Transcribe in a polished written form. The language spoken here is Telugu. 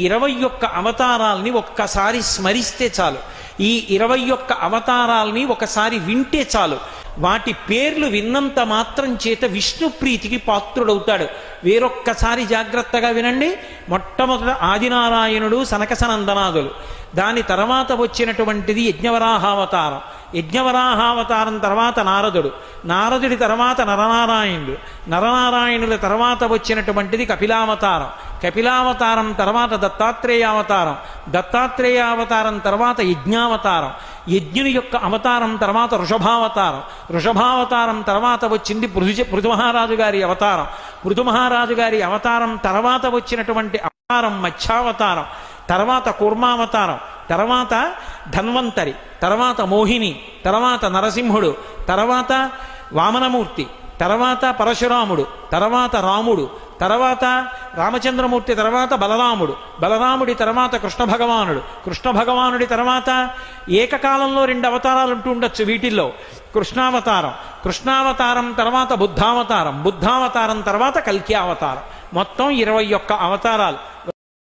21 అవతారాల్ని ఒక్కసారి స్మరిస్తే చాలు. ఈ 21 అవతారాల్ని ఒకసారి వింటే చాలు. వాటి పేర్లు విన్నంత మాత్రం చేత విష్ణు ప్రీతికి పాత్రుడవుతాడు. వేరొక్కసారి జాగ్రత్తగా వినండి. మొట్టమొదట ఆదినారాయణుడు, సనకసనందనాదులు. దాని తర్వాత వచ్చినటువంటిది యజ్ఞవరాహావతారం. యజ్ఞవరాహావతారం తర్వాత నారదుడు. నారదుడి తర్వాత నరనారాయణుడు. నరనారాయణుల తర్వాత వచ్చినటువంటిది కపిలావతారం. కపిలావతారం తర్వాత దత్తాత్రేయావతారం. దత్తాత్రేయావతారం తర్వాత యజ్ఞావతారం. యజ్ఞుని యొక్క అవతారం తర్వాత వృషభావతారం. వృషభావతారం తర్వాత వచ్చింది పృథుమహారాజు గారి అవతారం. పృథుమహారాజు గారి అవతారం తర్వాత వచ్చినటువంటి అవతారం మత్స్యావతారం. తర్వాత కూర్మావతారం. తర్వాత ధన్వంతరి. తర్వాత మోహిని. తర్వాత నరసింహుడు. తర్వాత వామనమూర్తి. తర్వాత పరశురాముడు. తర్వాత రాముడు. తర్వాత రామచంద్రమూర్తి. తర్వాత బలరాముడు. బలరాముడి తర్వాత కృష్ణ భగవానుడు. కృష్ణ భగవానుడి తర్వాత ఏకకాలంలో 2 అవతారాలు ఉంటూ ఉండొచ్చు వీటిల్లో. కృష్ణావతారం. కృష్ణావతారం తర్వాత బుద్ధావతారం. బుద్ధావతారం తర్వాత కల్కి అవతారం. మొత్తం 21 అవతారాలు.